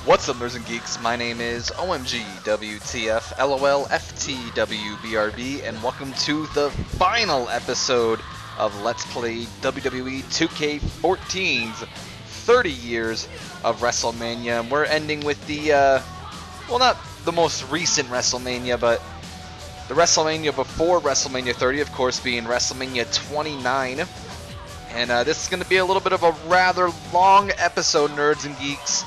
What's up, nerds and geeks? My name is OMG WTF LOL FTWBRB, and welcome to the final episode of Let's Play WWE 2K14's 30 years of Wrestlemania. And we're ending with the, well, not the most recent Wrestlemania, but the Wrestlemania before Wrestlemania 30, of course, being Wrestlemania 29. And this is going to be a little bit of a rather long episode, nerds and geeks.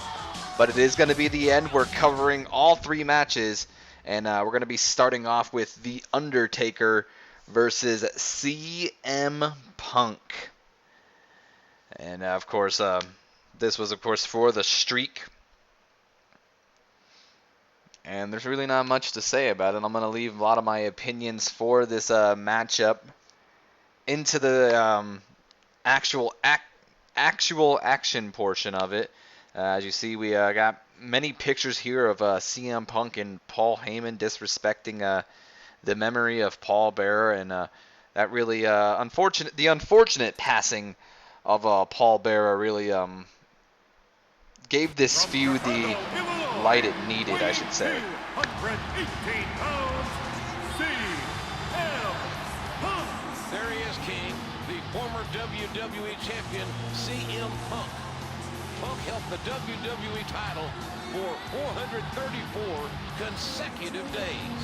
But it is going to be the end. We're covering all three matches. And we're going to be starting off with The Undertaker versus CM Punk. And of course, this was, of course, for the streak. And there's really not much to say about it. I'm going to leave a lot of my opinions for this matchup into the actual action portion of it. As you see, we got many pictures here of CM Punk and Paul Heyman disrespecting the memory of Paul Bearer, and that really the unfortunate passing of Paul Bearer really gave this feud the light it needed, I should say. 218 pounds, CM Punk. There he is, King, the former WWE champion, CM Punk. Punk held the WWE title for 434 consecutive days.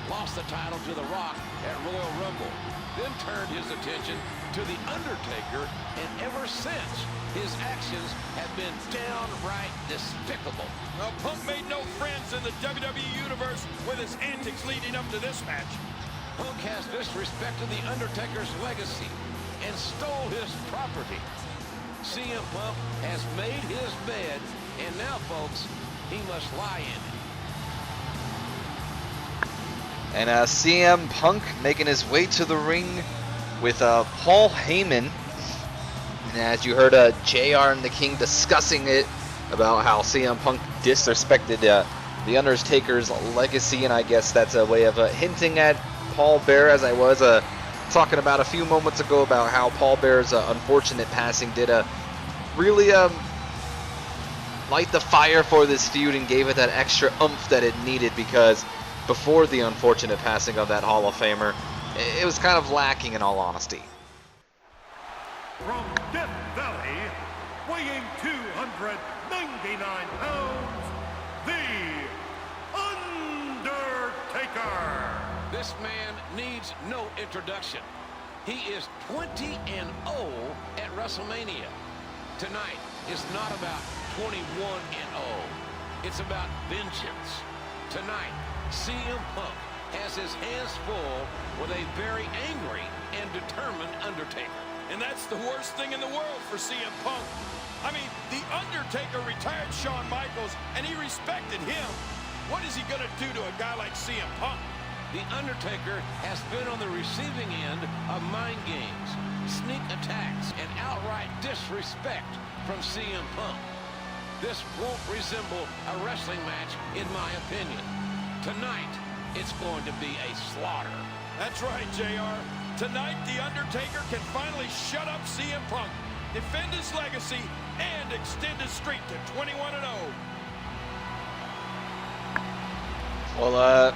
Lost the title to The Rock at Royal Rumble. Then turned his attention to The Undertaker, and ever since, his actions have been downright despicable. Now, Punk made no friends in the WWE Universe with his antics leading up to this match. Punk has disrespected The Undertaker's legacy and stole his property. CM Punk has made his bed, and now, folks, he must lie in it. And CM Punk making his way to the ring with Paul Heyman. And as you heard JR and the King discussing it about how CM Punk disrespected The Undertaker's legacy, and I guess that's a way of hinting at Paul Bearer, as I was talking about a few moments ago about how Paul Bearer's unfortunate passing did really light the fire for this feud and gave it that extra oomph that it needed, because before the unfortunate passing of that Hall of Famer, it was kind of lacking, in all honesty. From Death Valley, weighing 299 pounds, The Undertaker. This man needs no introduction. He is 20-0 at WrestleMania. Tonight is not about 21-0. It's about vengeance. Tonight, CM Punk has his hands full with a very angry and determined Undertaker. And that's the worst thing in the world for CM Punk. I mean, The Undertaker retired Shawn Michaels, and he respected him. What is he going to do to a guy like CM Punk? The Undertaker has been on the receiving end of mind games, sneak attacks, and outright disrespect from CM Punk. This won't resemble a wrestling match, in my opinion. Tonight, it's going to be a slaughter. That's right, JR. Tonight, The Undertaker can finally shut up CM Punk, defend his legacy, and extend his streak to 21-0. Well,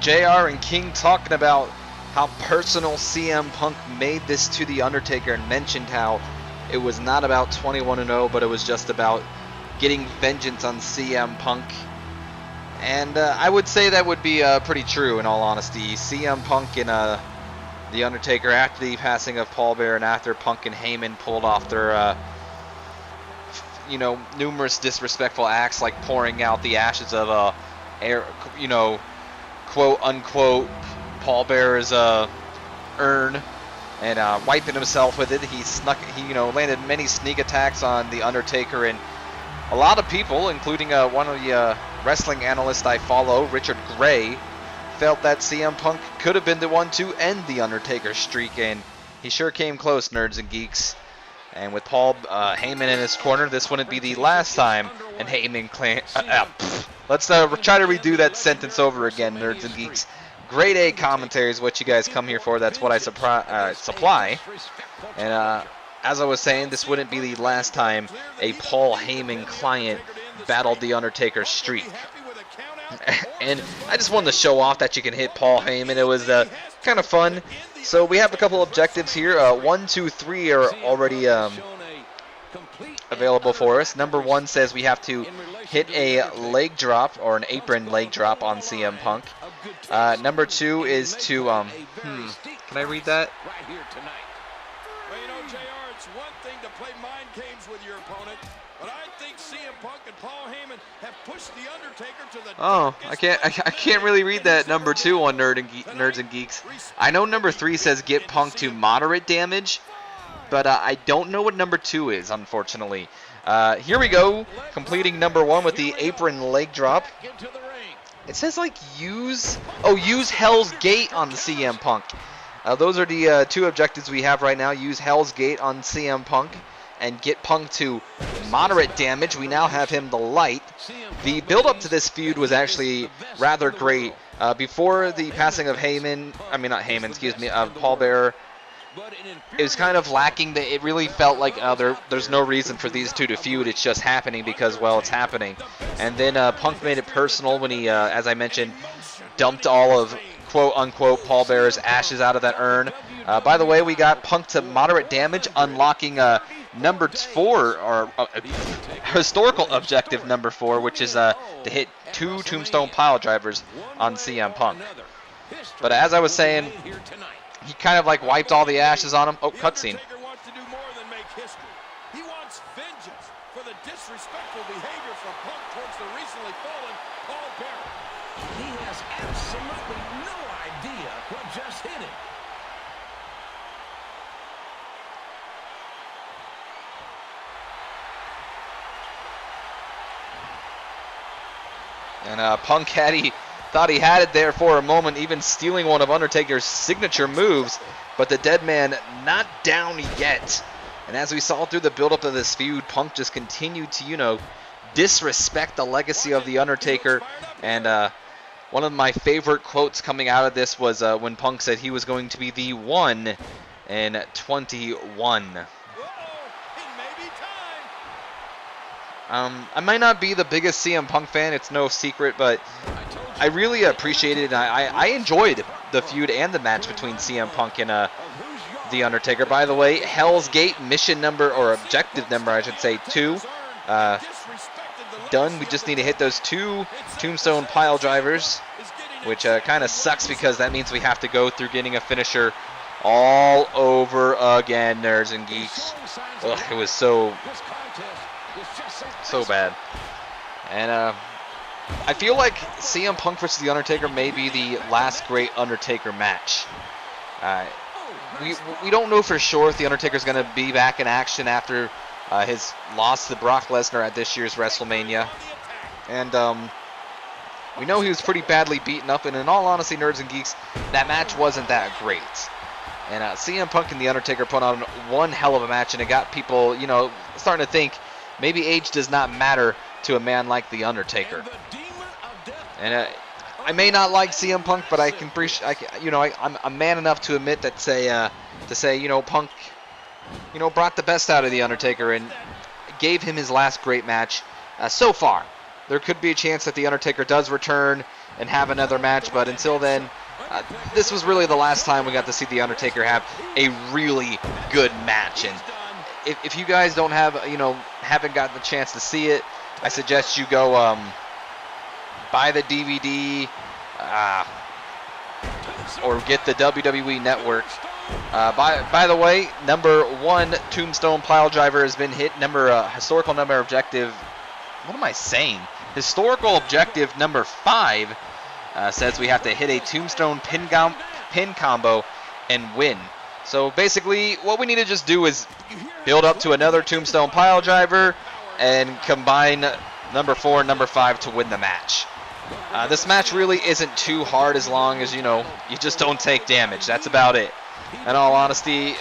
JR and King talking about how personal CM Punk made this to The Undertaker, and mentioned how it was not about 21-0, but it was just about getting vengeance on CM Punk. And I would say that would be pretty true, in all honesty. CM Punk and The Undertaker, after the passing of Paul Bearer and after Punk and Heyman pulled off their numerous disrespectful acts, like pouring out the ashes of quote unquote Paul Bearer's urn and wiping himself with it. He landed many sneak attacks on The Undertaker, and a lot of people, including one of the wrestling analysts I follow, Richard Gray, felt that CM Punk could have been the one to end The Undertaker's streak, and he sure came close, nerds and geeks. And with Paul Heyman in his corner, this wouldn't be the last time an Heyman let's try to redo that sentence over again, nerds and geeks. Grade A commentary is what you guys come here for. That's what I supply. And as I was saying, this wouldn't be the last time a Paul Heyman client battled the Undertaker's streak. And I just wanted to show off that you can hit Paul Heyman. It was kind of fun. So we have a couple objectives here. 1, 2, 3 are already available for us. Number 1 says we have to hit a leg drop or an apron leg drop on CM Punk. Number 2 is to can I read that? Well, you know, JR, it's one thing to play mind games with your opponent, but I think CM Punk and Paul Heyman have pushed the Undertaker to the I can't really read that number 2 on Nerds and Geeks. I know number 3 says get Punk to moderate damage, but I don't know what number 2 is, unfortunately. Here we go, completing number 1 with the apron leg drop. It says like use Hell's Gate on CM Punk. Those are the 2 objectives we have right now. Use Hell's Gate on CM Punk and get Punk to moderate damage. We now have him the light. The build-up to this feud was actually rather great. Before the passing of Paul Bearer, it was kind of lacking. It really felt like there's no reason for these 2 to feud. It's just happening because, well, it's happening. And then Punk made it personal when he, as I mentioned, dumped all of quote-unquote Paul Bearer's ashes out of that urn. By the way, we got Punk to moderate damage, unlocking number 4, or historical objective number 4, which is to hit 2 tombstone pile drivers on CM Punk. But as I was saying, he kind of like wiped all the ashes on him. Oh, cutscene. Wants to do more than make history. He wants vengeance for the disrespectful behavior from Punk towards the recently fallen Paul Bearer. He has absolutely no idea what just hit him. And Punk thought he had it there for a moment, even stealing one of Undertaker's signature moves, but the dead man not down yet. And as we saw through the buildup of this feud, Punk just continued to, disrespect the legacy of the Undertaker. And one of my favorite quotes coming out of this was when Punk said he was going to be the 1 in 21. I might not be the biggest CM Punk fan, it's no secret, but I really appreciated it. I enjoyed the feud and the match between CM Punk and The Undertaker. By the way, Hell's Gate mission number, or objective number, I should say, 2. Done. We just need to hit those 2 tombstone pile drivers, which kind of sucks because that means we have to go through getting a finisher all over again, Nerds and Geeks. Ugh, it was so bad. And I feel like CM Punk versus The Undertaker may be the last great Undertaker match. We don't know for sure if The Undertaker's going to be back in action after his loss to Brock Lesnar at this year's Wrestlemania. And we know he was pretty badly beaten up, and in all honesty, Nerds and Geeks, that match wasn't that great. And CM Punk and The Undertaker put on one hell of a match, and it got people, starting to think maybe age does not matter to a man like The Undertaker. And I may not like CM Punk, but I can appreciate, I'm man enough to admit that Punk, brought the best out of The Undertaker and gave him his last great match so far. There could be a chance that The Undertaker does return and have another match, but until then, this was really the last time we got to see The Undertaker have a really good match. And if you guys don't have, haven't gotten the chance to see it, I suggest you go buy the DVD or get the WWE Network. By the way, number 1 tombstone pile driver has been hit. Historical number objective. What am I saying? Historical objective number 5 says we have to hit a tombstone pin combo and win. So basically, what we need to just do is build up to another tombstone pile driver and combine number 4 and number 5 to win the match. This match really isn't too hard as long as, you just don't take damage. That's about it. In all honesty,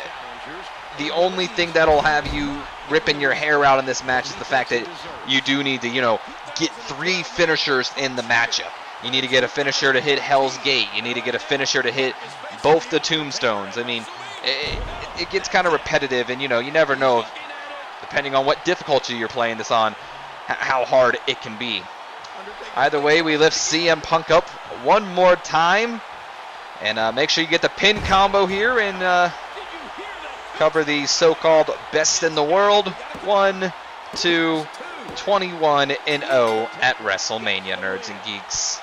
the only thing that'll have you ripping your hair out in this match is the fact that you do need to, get 3 finishers in the matchup. You need to get a finisher to hit Hell's Gate. You need to get a finisher to hit both the tombstones. I mean, it gets kind of repetitive, and, you never know, depending on what difficulty you're playing this on, how hard it can be. Either way, we lift CM Punk up one more time. And make sure you get the pin combo here and cover the so-called best in the world. 1, 2, 21-0 at WrestleMania, nerds and geeks.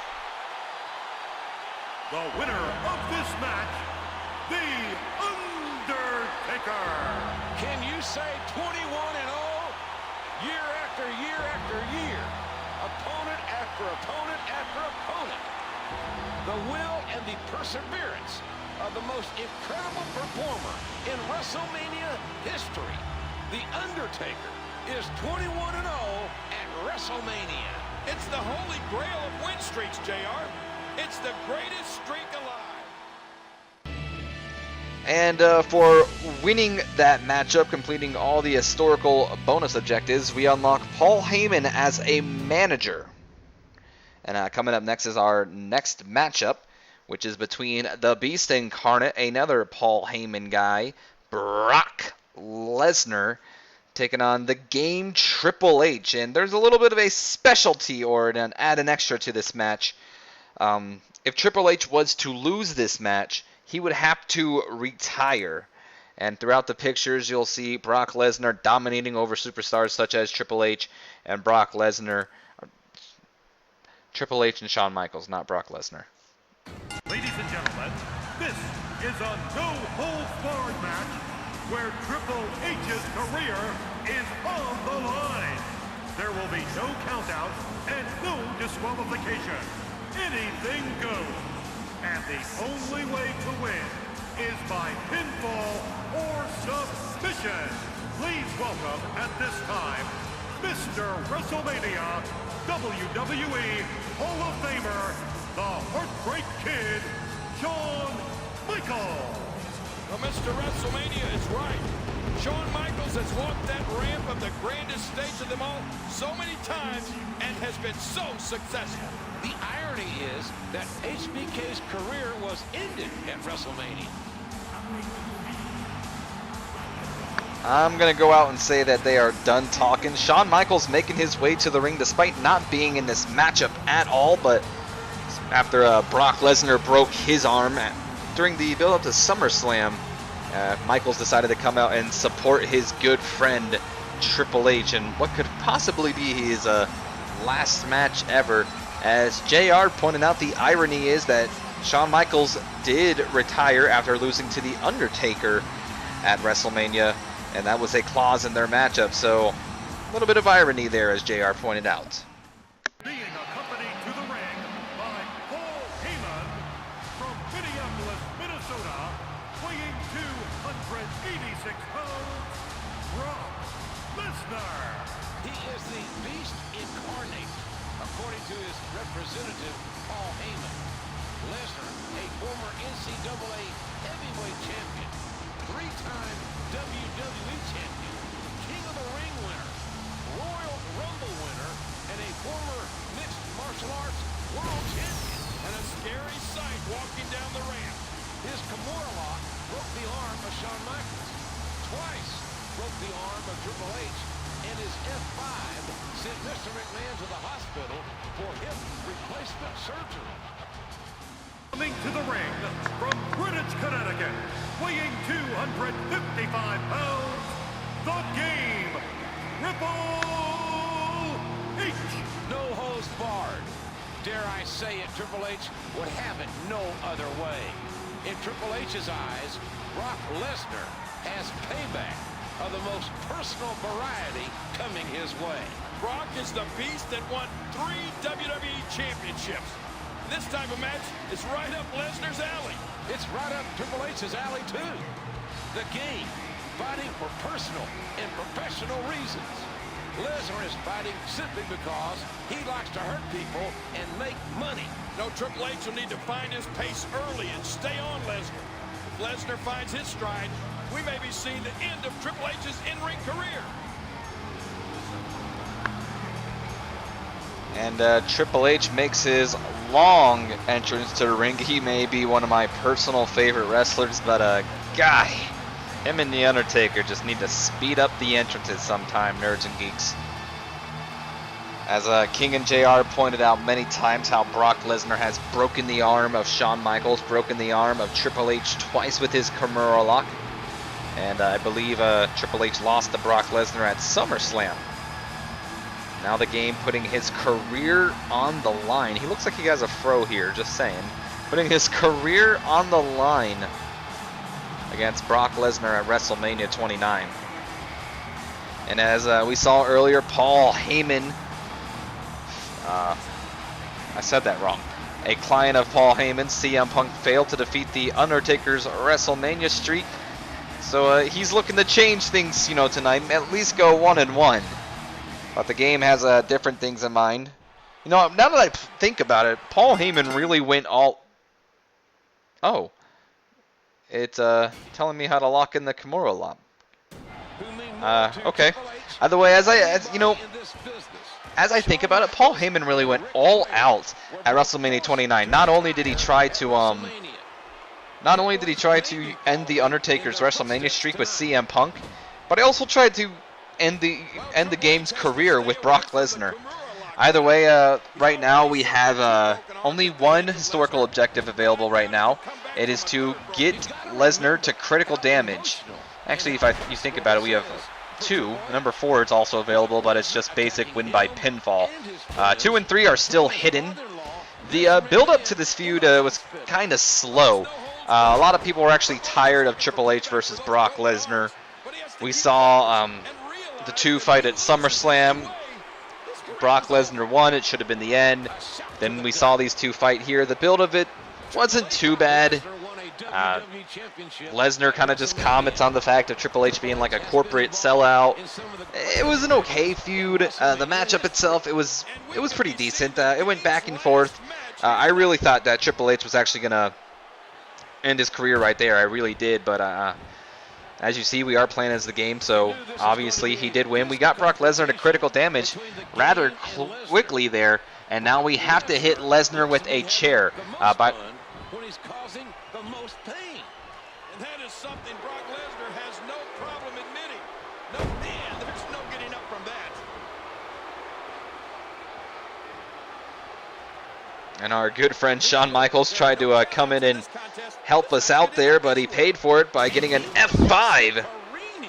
The winner of this match, The Undertaker. Can you say 21-0? Year after year after year. Opponent after opponent after opponent. The will and the perseverance of the most incredible performer in WrestleMania history. The Undertaker is 21-0 at WrestleMania. It's the holy grail of win streaks, JR. It's the greatest streak alive. And for winning that matchup, completing all the historical bonus objectives, we unlock Paul Heyman as a manager. And coming up next is our next matchup, which is between the Beast Incarnate, another Paul Heyman guy, Brock Lesnar, taking on the Game Triple H. And there's a little bit of a specialty or an add an extra to this match. If Triple H was to lose this match, he would have to retire. And throughout the pictures, you'll see Brock Lesnar dominating over superstars such as Triple H and Brock Lesnar. Triple H and Shawn Michaels, not Brock Lesnar. Ladies and gentlemen, this is a no-holds-barred match where Triple H's career is on the line. There will be no countouts and no disqualification. Anything goes. And the only way to win is by pinfall or submission. Please welcome at this time, Mr. WrestleMania, WWE Hall of Famer, the Heartbreak Kid, Shawn Michaels. Well, Mr. WrestleMania is right. Shawn Michaels has walked that ramp of the grandest stage of them all so many times and has been so successful. The irony is that HBK's career was ended at WrestleMania. I'm going to go out and say that they are done talking. Shawn Michaels making his way to the ring despite not being in this matchup at all, but after Brock Lesnar broke his arm during the build-up to SummerSlam, Michaels decided to come out and support his good friend Triple H in what could possibly be his last match ever. As JR pointed out, the irony is that Shawn Michaels did retire after losing to The Undertaker at WrestleMania, and that was a clause in their matchup, so a little bit of irony there, as JR pointed out. Being accompanied to the ring by Paul Heyman from Minneapolis, Minnesota, weighing 286 pounds, Brock Lesnar. He is the Beast Incarnate, according to his representative, Paul Heyman. Lesnar, a former NCAA heavyweight champion, 3-time WWE champion, King of the Ring winner, Royal Rumble winner, and a former mixed martial arts world champion. And a scary sight walking down the ramp. His Kimura lock broke the arm of Shawn Michaels. Twice broke the arm of Triple H, and his F5 sent Mr. McMahon to the hospital for hip replacement surgery. Coming to the ring from Greenwich, Connecticut, weighing 255 pounds, the Game, Triple H. No holds barred. Dare I say it, Triple H would have it no other way. In Triple H's eyes, Brock Lesnar has payback of the most personal variety coming his way. Brock is the beast that won 3 WWE championships. This type of match is right up Lesnar's alley. It's right up Triple H's alley, too. The Game, fighting for personal and professional reasons. Lesnar is fighting simply because he likes to hurt people and make money. No, Triple H will need to find his pace early and stay on Lesnar. If Lesnar finds his stride, we may be seeing the end of Triple H's in-ring career. And Triple H makes his long entrance to the ring. He may be one of my personal favorite wrestlers, but guy, him and The Undertaker just need to speed up the entrances sometime, nerds and geeks. As King and JR pointed out many times how Brock Lesnar has broken the arm of Shawn Michaels, broken the arm of Triple H twice with his Kimura lock. And I believe Triple H lost to Brock Lesnar at SummerSlam. Now the game putting his career on the line. He looks like he has a fro here, just saying. Putting his career on the line against Brock Lesnar at WrestleMania 29. And as we saw earlier, Paul Heyman, I said that wrong. A client of Paul Heyman, CM Punk, failed to defeat The Undertaker's WrestleMania streak. So he's looking to change things, you know, tonight. At least go 1-1. But the game has different things in mind. You know, now that I think about it, Paul Heyman really went all... Oh. It's telling me how to lock in the Kimura lock. Okay. Either way, as I think about it, Paul Heyman really went all out at WrestleMania 29. Not only did he try to end the Undertaker's WrestleMania streak with CM Punk, but he also tried to end the game's career with Brock Lesnar. Either way, right now we have only one historical objective available right now. It is to get Lesnar to critical damage. Actually, if you think about it, we have two. Number 4 is also available, but it's just basic win by pinfall. 2 and 3 are still hidden. The build-up to this feud was kind of slow. A lot of people were actually tired of Triple H versus Brock Lesnar. We saw the two fight at SummerSlam. Brock Lesnar won. It should have been the end. Then we saw these two fight here. The build of it wasn't too bad. Lesnar kind of just comments on the fact of Triple H being like a corporate sellout. It was an okay feud. The matchup itself, it was pretty decent. It went back and forth. I really thought that Triple H was actually gonna end his career right there. I really did, but as you see, we are playing as the game, so obviously he did win. We got Brock Lesnar to critical damage rather quickly there, and now we have to hit Lesnar with a chair. When he's causing the most pain. And that is something Brock Lesnar has no problem admitting. No, man, there's no getting up from that. And our good friend Shawn Michaels tried to come in and help us out there, but he paid for it by getting an F5.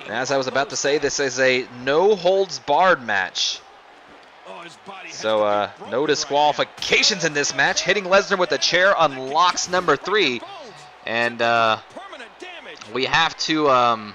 And as I was about to say, this is a no-holds-barred match. So no disqualifications in this match. Hitting Lesnar with a chair unlocks number 3. And we have to... The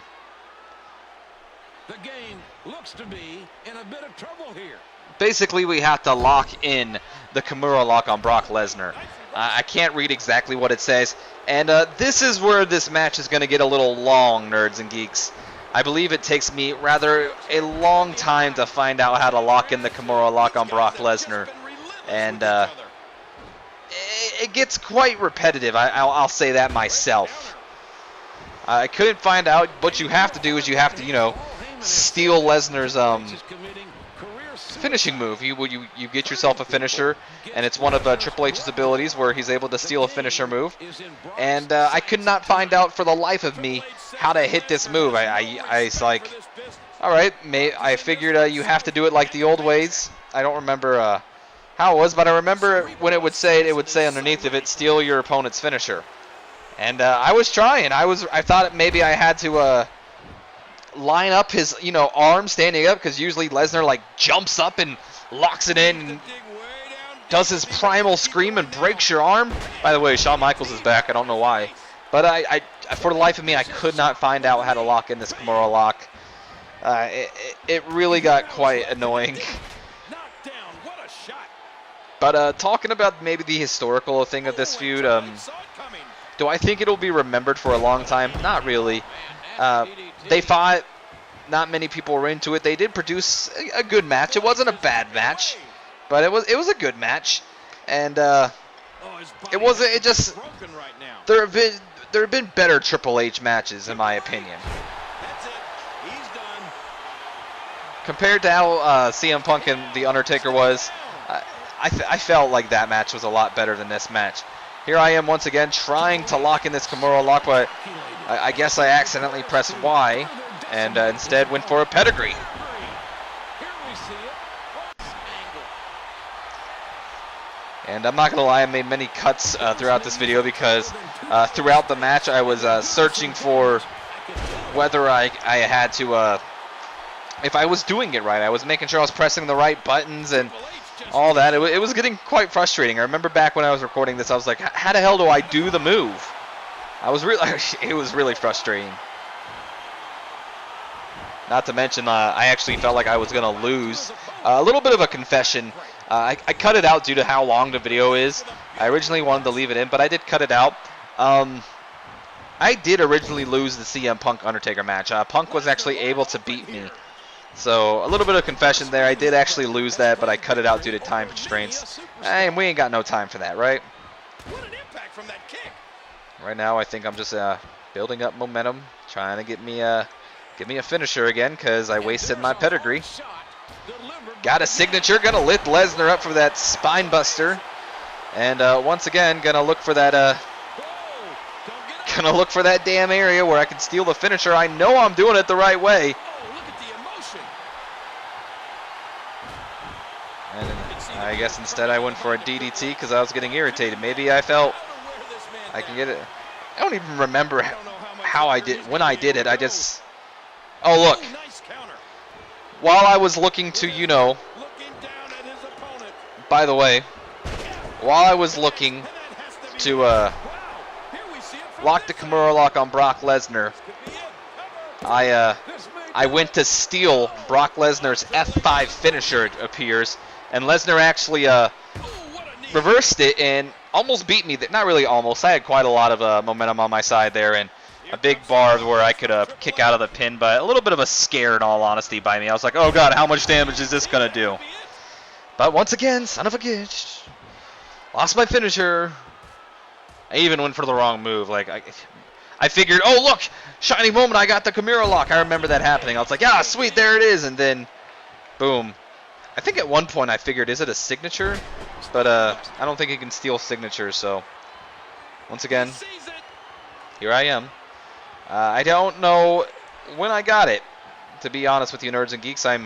game looks to be in a bit of trouble here. Basically, we have to lock in the Kimura lock on Brock Lesnar. I can't read exactly what it says. And this is where this match is going to get a little long, nerds and geeks. I believe it takes me rather a long time to find out how to lock in the Kimura lock on Brock Lesnar. And it gets quite repetitive. I'll say that myself. I couldn't find out. What you have to do is you have to, you know, steal Lesnar's finishing move. You get yourself a finisher, and it's one of Triple H's abilities where he's able to steal a finisher move. And I could not find out for the life of me how to hit this move. I was like, all right, I figured you have to do it like the old ways. I don't remember how it was, but I remember when it would say underneath of it, steal your opponent's finisher. And I was trying. I thought maybe I had to line up his, you know, arm standing up, because usually Lesnar like jumps up and locks it in and does his primal scream and breaks your arm. By the way, Shawn Michaels is back. I don't know why, but I for the life of me, I could not find out how to lock in this Kimura lock. It really got quite annoying. But talking about maybe the historical thing of this feud, do I think it'll be remembered for a long time? Not really. They fought. Not many people were into it. They did produce a good match. It wasn't a bad match, but it was a good match. And it wasn't. It just there have been better Triple H matches, in my opinion. Compared to how CM Punk and The Undertaker was, I felt like that match was a lot better than this match. Here I am once again trying to lock in this Kimura lock, but I guess I accidentally pressed Y and instead went for a pedigree. And I'm not going to lie, I made many cuts throughout this video because throughout the match I was searching for whether I had to, if I was doing it right. I was making sure I was pressing the right buttons and all that. It was getting quite frustrating. I remember back when I was recording this, I was like, how the hell do I do the move? It was really frustrating. Not to mention, I actually felt like I was going to lose. A little bit of a confession. I cut it out due to how long the video is. I originally wanted to leave it in, but I did cut it out. I did originally lose the CM Punk Undertaker match. Punk was actually able to beat me. So, a little bit of confession there. I did actually lose that, but I cut it out due to time constraints. And we ain't got no time for that, right? What an impact from that kick. Right now, I think I'm just building up momentum, trying to get me a finisher again, because I wasted my pedigree. Got a signature, gonna lift Lesnar up for that spine buster, and once again, gonna look for that damn area where I can steal the finisher. I know I'm doing it the right way. And I guess instead I went for a DDT because I was getting irritated. Maybe I felt I can get it. I don't even remember how I did when I did it. I just. Oh look. While I was looking to, you know. By the way, while I was looking to lock the Kimura lock on Brock Lesnar, I went to steal Brock Lesnar's F5 finisher, it appears, and Lesnar actually reversed it and almost beat me. Not really almost. I had quite a lot of momentum on my side there, and a big bar where I could kick out of the pin, but a little bit of a scare in all honesty by me. I was like, oh god, how much damage is this going to do? But once again, son of a bitch, lost my finisher. I even went for the wrong move. Like I figured, oh look, shiny moment, I got the Kimura lock. I remember that happening. I was like, yeah, sweet, there it is, and then, boom. I think at one point I figured, is it a signature? But I don't think he can steal signatures. So once again, here I am. I don't know when I got it. To be honest with you, nerds and geeks, I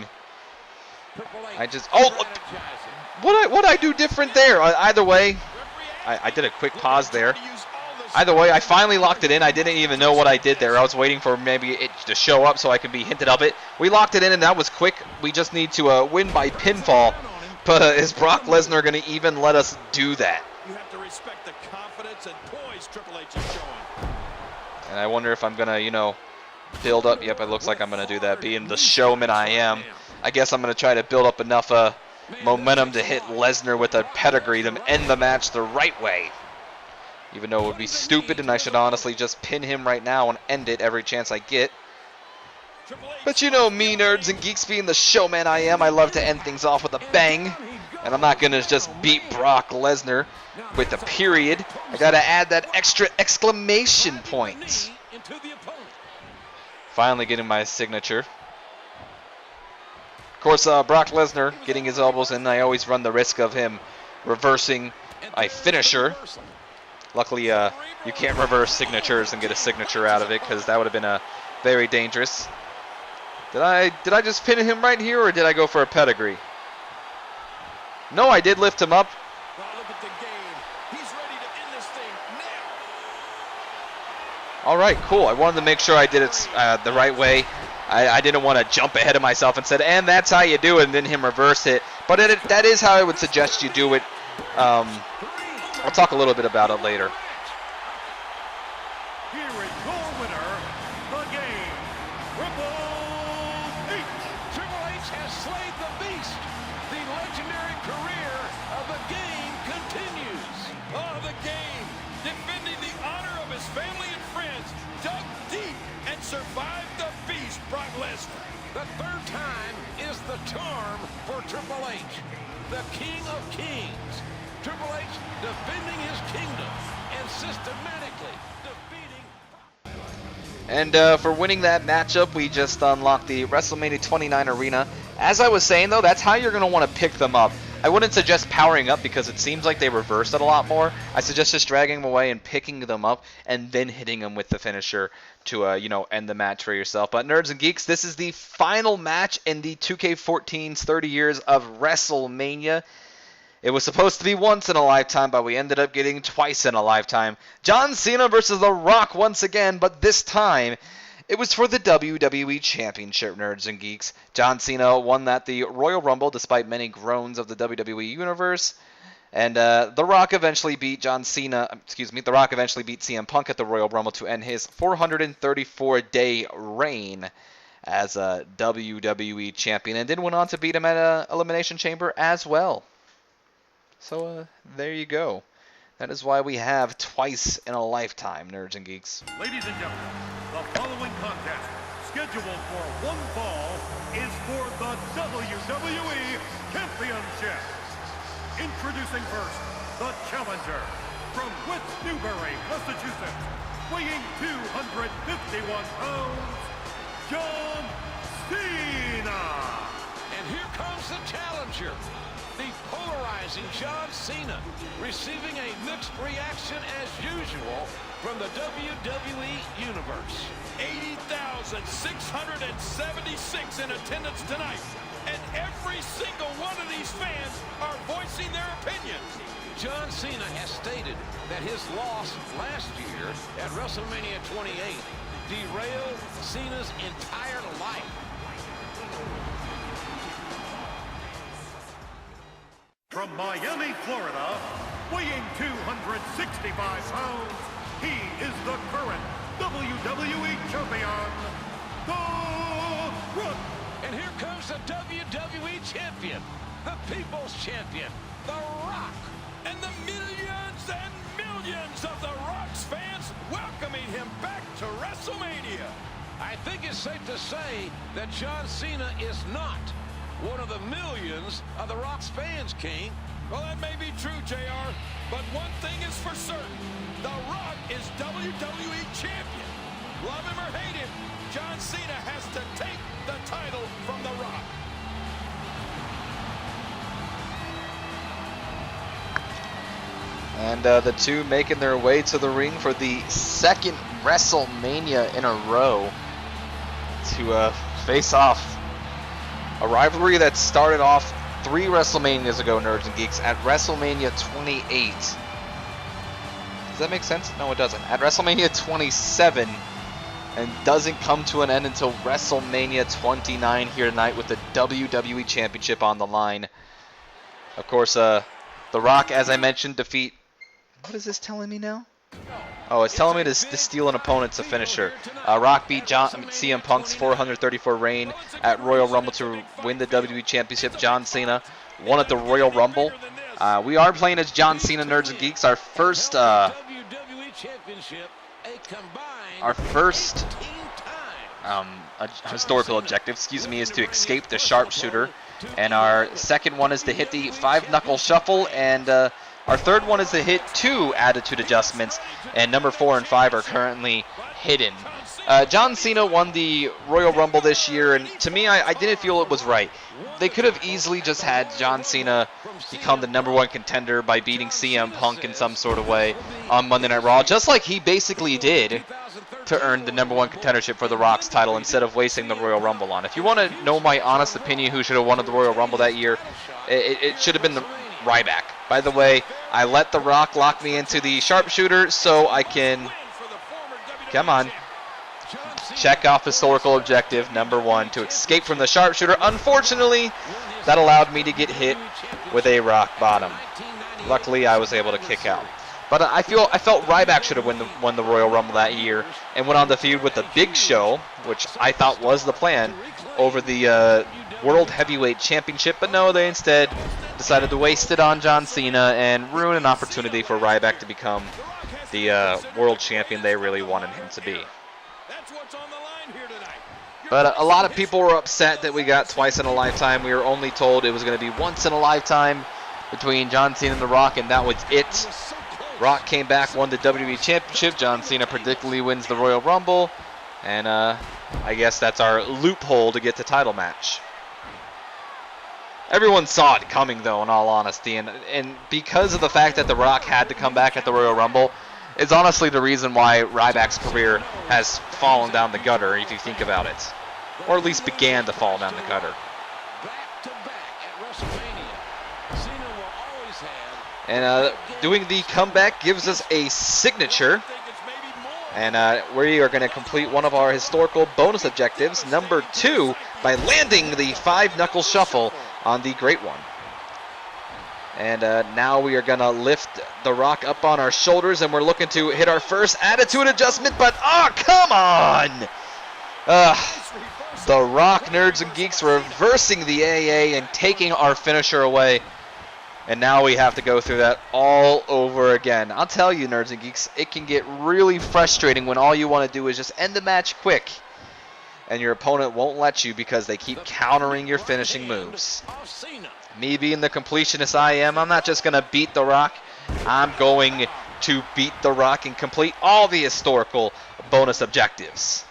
just what I do different there? Either way, I did a quick pause there. Either way, I finally locked it in. I didn't even know what I did there. I was waiting for maybe it to show up so I could be hinted of it. We locked it in, and that was quick. We just need to win by pinfall. But is Brock Lesnar going to even let us do that? You have to respect the confidence and poise Triple H is showing. And I wonder if I'm going to, you know, build up. Yep, it looks like I'm going to do that. Being the showman I am, I guess I'm going to try to build up enough momentum to hit Lesnar with a pedigree to end the match the right way. Even though it would be stupid and I should honestly just pin him right now and end it every chance I get. But you know me, nerds and geeks, being the showman I am, I love to end things off with a bang. And I'm not going to just beat Brock Lesnar with a period. I got to add that extra exclamation point. Finally getting my signature. Of course, Brock Lesnar getting his elbows in, I always run the risk of him reversing a finisher. Luckily, you can't reverse signatures and get a signature out of it, because that would have been very dangerous. Did I just pin him right here, or did I go for a pedigree? No, I did lift him up. All right, cool. I wanted to make sure I did it the right way. I didn't want to jump ahead of myself and said, and that's how you do it, and then him reverse it. But that is how I would suggest you do it. I'll talk a little bit about it later. Here is your winner, the game, Triple H. Triple H has slayed the beast. The legendary career of the game continues. Oh, the game, defending the honor of his family and friends, dug deep and survived the beast, Brock Lesnar. The third time is the charm for Triple H, the King of Kings. Triple H defending his kingdom and systematically defeating. And for winning that matchup, we just unlocked the WrestleMania 29 arena. As I was saying, though, that's how you're going to want to pick them up. I wouldn't suggest powering up because it seems like they reversed it a lot more. I suggest just dragging them away and picking them up and then hitting them with the finisher to, you know, end the match for yourself. But nerds and geeks, this is the final match in the 2K14's 30 years of WrestleMania. It was supposed to be once in a lifetime, but we ended up getting twice in a lifetime. John Cena versus The Rock once again, but this time it was for the WWE Championship, nerds and geeks. John Cena won at the Royal Rumble despite many groans of the WWE Universe. And The Rock eventually beat The Rock eventually beat CM Punk at the Royal Rumble to end his 434-day reign as a WWE champion, and then went on to beat him at Elimination Chamber as well. So there you go. That is why we have twice in a lifetime, nerds and geeks. Ladies and gentlemen, the following contest, scheduled for one fall, is for the WWE Championship. Introducing first, the challenger, from West Newbury, Massachusetts, weighing 251 pounds, John Cena. And here comes the challenger, the polarizing John Cena, receiving a mixed reaction as usual from the WWE Universe. 80,676 in attendance tonight, and every single one of these fans are voicing their opinions. John Cena has stated that his loss last year at WrestleMania 28 derailed Cena's entire life. From Miami, Florida, weighing 265 pounds, he is the current WWE Champion, The Rock. And here comes the WWE Champion, the People's Champion, The Rock. And the millions and millions of The Rock's fans welcoming him back to WrestleMania. I think it's safe to say that John Cena is not one of the millions of The Rock's fans, King. Well, that may be true, JR, but one thing is for certain. The Rock is WWE Champion. Love him or hate him, John Cena has to take the title from The Rock. And the two making their way to the ring for the second WrestleMania in a row to face off. A rivalry that started off 3 WrestleManias ago, nerds and geeks, at WrestleMania 28. Does that make sense? No, it doesn't. At WrestleMania 27, and doesn't come to an end until WrestleMania 29 here tonight with the WWE Championship on the line. Of course, The Rock, as I mentioned, defeat... What is this telling me now? Oh, it's telling me to steal an opponent's a finisher. Rock beat CM Punk's 434 reign at Royal Rumble to win the WWE Championship. John Cena won at the Royal Rumble. We are playing as John Cena, nerds and geeks. Our first historical objective, is to escape the sharpshooter. And our second one is to hit the 5-knuckle shuffle, and our third one is to hit 2 attitude adjustments, and number 4 and 5 are currently hidden. John Cena won the Royal Rumble this year, and to me, I didn't feel it was right. They could have easily just had John Cena become the #1 contender by beating CM Punk in some sort of way on Monday Night Raw, just like he basically did to earn the #1 contendership for The Rock's title instead of wasting the Royal Rumble on. If you want to know my honest opinion who should have won the Royal Rumble that year, it should have been the Ryback. By the way, I let The Rock lock me into the sharpshooter so I can, come on, check off historical objective #1 to escape from the sharpshooter. Unfortunately, that allowed me to get hit with a rock bottom. Luckily, I was able to kick out. But I felt Ryback should have won the Royal Rumble that year and went on the feud with the Big Show, which I thought was the plan, over the World Heavyweight Championship. But no, they instead decided to waste it on John Cena and ruin an opportunity for Ryback to become the world champion they really wanted him to be. But a lot of people were upset that we got twice in a lifetime. We were only told it was going to be once in a lifetime between John Cena and The Rock, and that was it. Rock came back, won the WWE Championship. John Cena predictably wins the Royal Rumble. And I guess that's our loophole to get the title match. Everyone saw it coming, though, in all honesty. And because of the fact that The Rock had to come back at the Royal Rumble, is honestly the reason why Ryback's career has fallen down the gutter, if you think about it. Or at least began to fall down the gutter. Back to back at WrestleMania, Cena will always And doing the comeback gives us a signature. And we are going to complete one of our historical bonus objectives, number 2, by landing the 5-knuckle shuffle on the Great One. And now we are going to lift The Rock up on our shoulders, and we're looking to hit our first attitude adjustment, but come on! The Rock, Nerds and Geeks, reversing the AA and taking our finisher away. And now we have to go through that all over again. I'll tell you, Nerds and Geeks, it can get really frustrating when all you want to do is just end the match quick. And your opponent won't let you because they keep countering your finishing moves. Me being the completionist I am, I'm not just going to beat The Rock. I'm going to beat The Rock and complete all the historical bonus objectives.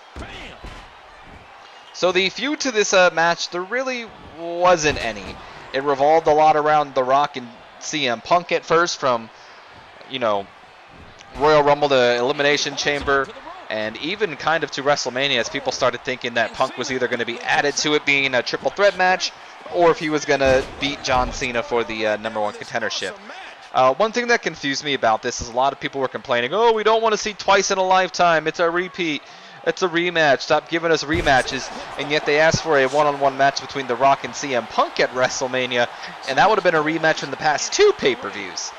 So the feud to this match, there really wasn't any. It revolved a lot around The Rock and CM Punk at first, from, Royal Rumble to Elimination Chamber, and even kind of to WrestleMania, as people started thinking that Punk was either going to be added to it being a triple threat match, or if he was going to beat John Cena for the #1 contendership. One thing that confused me about this is a lot of people were complaining, oh, we don't want to see twice in a lifetime, it's a repeat. It's a rematch. Stop giving us rematches. And yet they asked for a one-on-one match between The Rock and CM Punk at WrestleMania, and that would have been a rematch from the past 2 pay-per-views.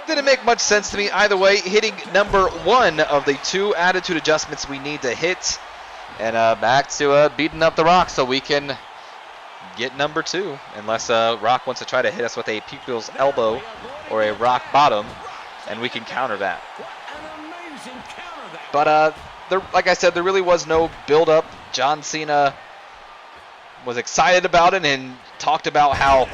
Didn't make much sense to me either way, hitting number 1 of the 2 attitude adjustments we need to hit. And back to beating up The Rock so we can get number 2. Unless Rock wants to try to hit us with a people's elbow or a rock bottom, and we can counter that. But like I said, there really was no build-up. John Cena was excited about it and talked about how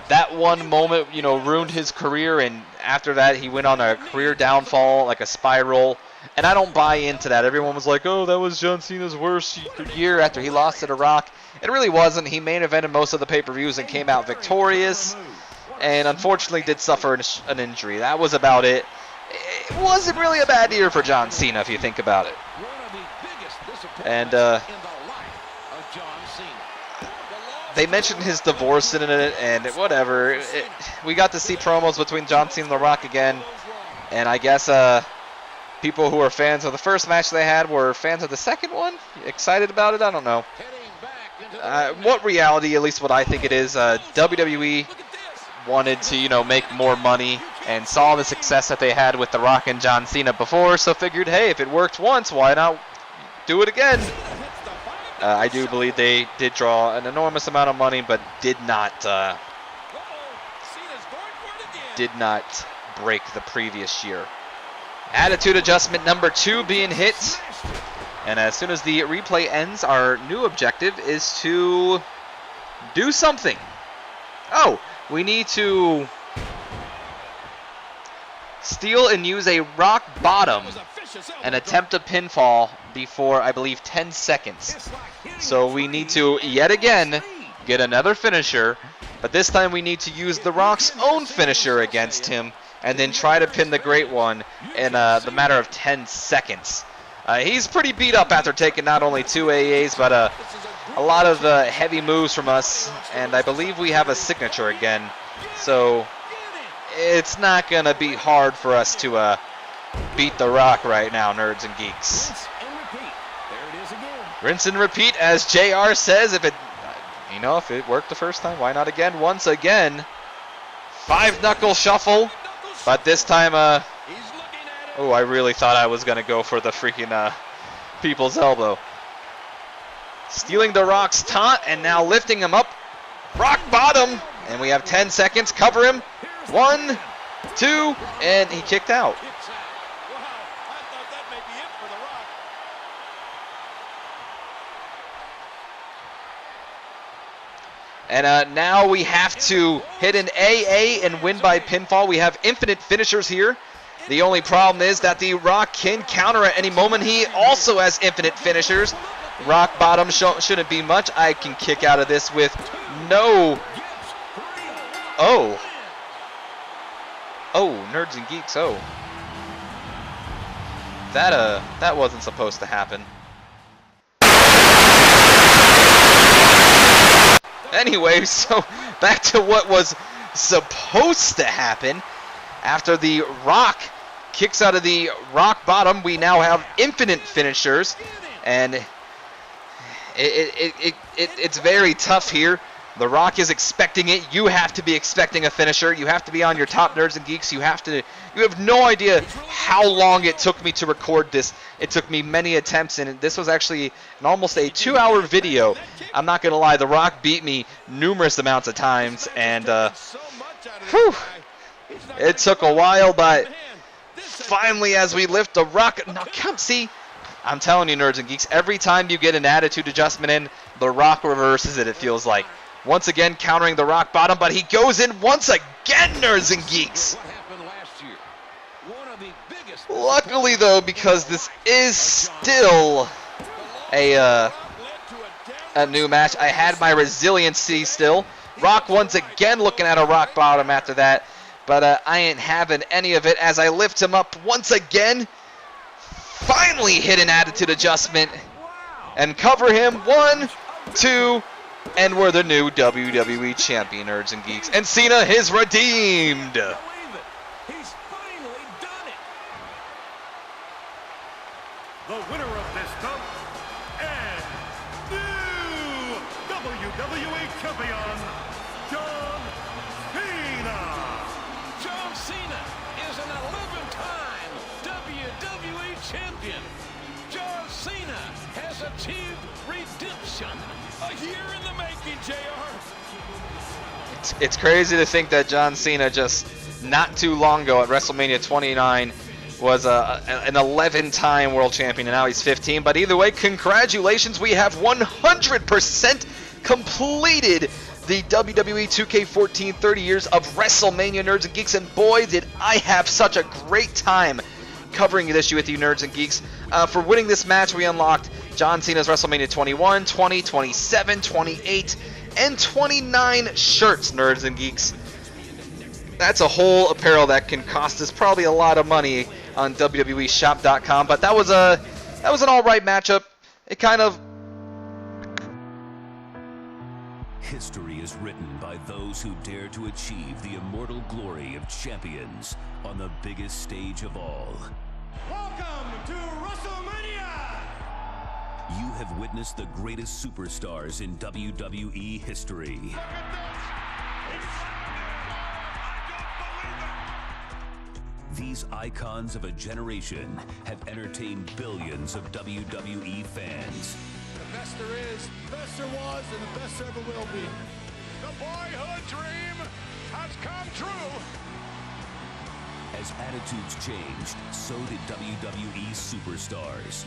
that one moment, ruined his career, and after that he went on a career downfall, like a spiral. And I don't buy into that. Everyone was like, oh, that was John Cena's worst year after he lost to The Rock. It really wasn't. He main evented most of the pay-per-views and came out victorious, and unfortunately did suffer an injury. That was about it. It wasn't really a bad year for John Cena if you think about it. And they mentioned his divorce in it, and whatever. We got to see promos between John Cena and The Rock again, and I guess people who were fans of the first match they had were fans of the second one. Excited about it? I don't know. What reality, at least what I think it is, WWE wanted to, make more money and saw the success that they had with The Rock and John Cena before, so figured, hey, if it worked once, why not do it again? I do believe they did draw an enormous amount of money, but did not break the previous year. Attitude adjustment number 2 being hit, and as soon as the replay ends, our new objective is to do something. Oh, we need to steal and use a rock bottom and attempt a pinfall before, I believe, 10 seconds. So we need to, yet again, get another finisher, but this time we need to use The Rock's own finisher against him and then try to pin the Great One in the matter of 10 seconds. He's pretty beat up after taking not only 2 AAs, but a lot of heavy moves from us, and I believe we have a signature again. So it's not going to be hard for us to beat The Rock right now, Nerds and Geeks. Rinse and repeat, as JR says. If it worked the first time, why not again? Once again, 5-knuckle shuffle, but this time, I really thought I was going to go for the freaking people's elbow. Stealing The Rock's taunt and now lifting him up. Rock bottom, and we have 10 seconds. Cover him. 1, 2, and he kicked out. And now we have to hit an AA and win by pinfall. We have infinite finishers here. The only problem is that The Rock can counter at any moment. He also has infinite finishers. Rock bottom shouldn't be much. I can kick out of this with no... Oh, Nerds and Geeks, That wasn't supposed to happen. Anyway, so back to what was supposed to happen. After the Rock kicks out of the rock bottom, we now have infinite finishers, and it's very tough here. The Rock is expecting it. You have to be expecting a finisher. You have to be on your top, Nerds and Geeks. You have no idea how long it took me to record this. It took me many attempts, and this was actually almost a 2-hour video. I'm not going to lie. The Rock beat me numerous amounts of times, and whew, it took a while, but finally, as we lift the Rock, now come see. I'm telling you, Nerds and Geeks, every time you get an attitude adjustment in, the Rock reverses it, it feels like. Once again, countering the rock bottom, but he goes in once again, Nerds and Geeks. Luckily, though, because this is still a new match, I had my resiliency still. Rock once again looking at a rock bottom after that, but I ain't having any of it as I lift him up once again. Finally hit an attitude adjustment and cover him. 1, 2, and we're the new WWE Champion, Nerds and Geeks. And Cena is redeemed. He's finally done it. The winner of this bout and new WWE Champion, John Cena. John Cena is an 11-time WWE champion. John Cena has achieved redemption. A year in the making, JR. It's crazy to think that John Cena just not too long ago at WrestleMania 29 was an 11-time world champion, and now he's 15. But either way, congratulations. We have 100% completed the WWE 2K14 30 years of WrestleMania, Nerds and Geeks. And boy, did I have such a great time covering this issue with you, Nerds and Geeks. For winning this match, we unlocked John Cena's WrestleMania 21, 20, 27, 28, and 29 shirts, Nerds and Geeks. That's a whole apparel that can cost us probably a lot of money on WWEshop.com, but that was an alright matchup. It kind of... History is written by those who dare to achieve the immortal glory of champions on the biggest stage of all. Welcome to Wrestlemania. You have witnessed the greatest superstars in WWE history. These icons of a generation have entertained billions of WWE fans. The best there is, the best there was, and the best there ever will be. The boyhood dream has come true. As attitudes changed, so did WWE superstars.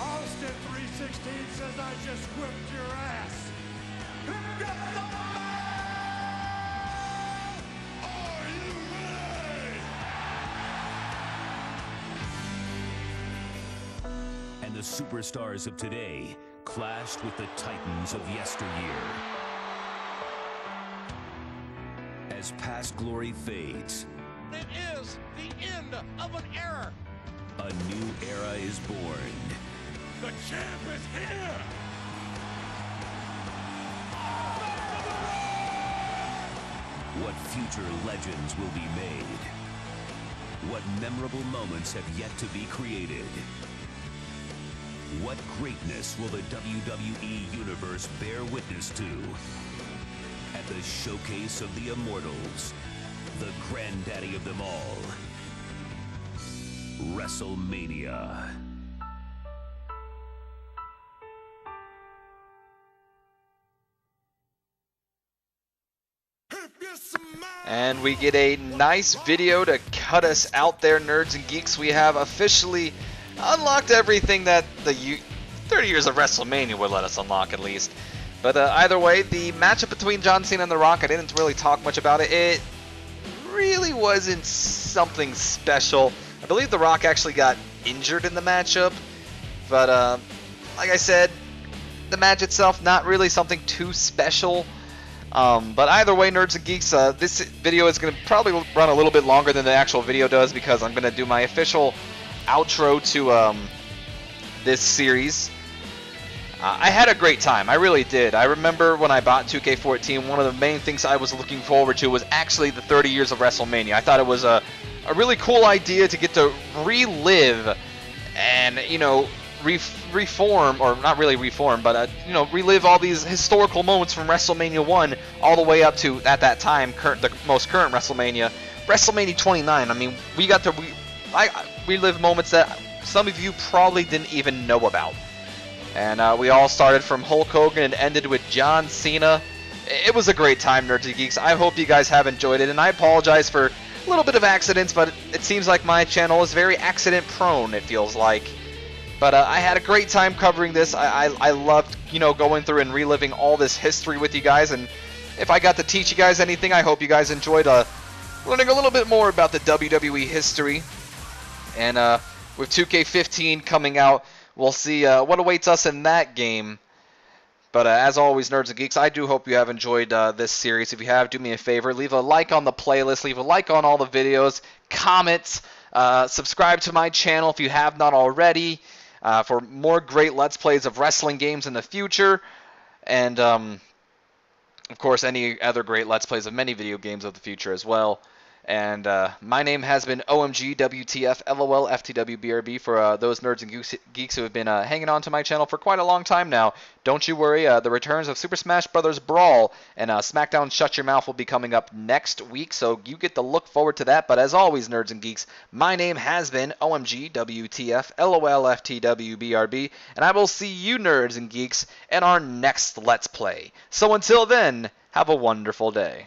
Austin 316 says I just whipped your ass. Pick up the Are you ready? And the superstars of today clashed with the titans of yesteryear. As past glory fades, It is the end of an era. a new era is born. The champ is here. What future legends will be made? What memorable moments have yet to be created? What greatness will the WWE Universe bear witness to? At the showcase of the Immortals, the granddaddy of them all, WrestleMania. And we get a nice video to cut us out there, Nerds and Geeks. We have officially unlocked everything that the 30 years of WrestleMania would let us unlock, at least. But either way, the matchup between John Cena and The Rock, I didn't really talk much about it. It really wasn't something special. I believe The Rock actually got injured in the matchup. But like I said, the match itself, not really something too special. But either way, Nerds and Geeks, this video is going to probably run a little bit longer than the actual video does because I'm going to do my official outro to this series. I had a great time. I really did. I remember when I bought 2K14, one of the main things I was looking forward to was actually the 30 years of Wrestlemania. I thought it was a really cool idea to get to relive and, reform, or not really reform, but, relive all these historical moments from WrestleMania 1 all the way up to, at that time, the most current WrestleMania, WrestleMania 29. I mean, we got to relive moments that some of you probably didn't even know about. And we all started from Hulk Hogan and ended with John Cena. It was a great time, Nerds and Geeks. I hope you guys have enjoyed it, and I apologize for a little bit of accidents, but it seems like my channel is very accident-prone, it feels like. But I had a great time covering this. I loved, going through and reliving all this history with you guys, and if I got to teach you guys anything, I hope you guys enjoyed learning a little bit more about the WWE history. And with 2K15 coming out, we'll see what awaits us in that game. But as always, Nerds and Geeks, I do hope you have enjoyed this series. If you have, do me a favor. Leave a like on the playlist. Leave a like on all the videos. Comment. Subscribe to my channel if you have not already for more great Let's Plays of wrestling games in the future. And, of course, any other great Let's Plays of many video games of the future as well. And my name has been OMG, WTF, LOL, FTW, BRB for those nerds and geeks who have been hanging on to my channel for quite a long time now. Don't you worry, the returns of Super Smash Bros. Brawl and SmackDown Shut Your Mouth will be coming up next week, so you get to look forward to that. But as always, nerds and geeks, my name has been OMG, WTF, LOL, FTW, BRB, and I will see you nerds and geeks in our next Let's Play. So until then, have a wonderful day.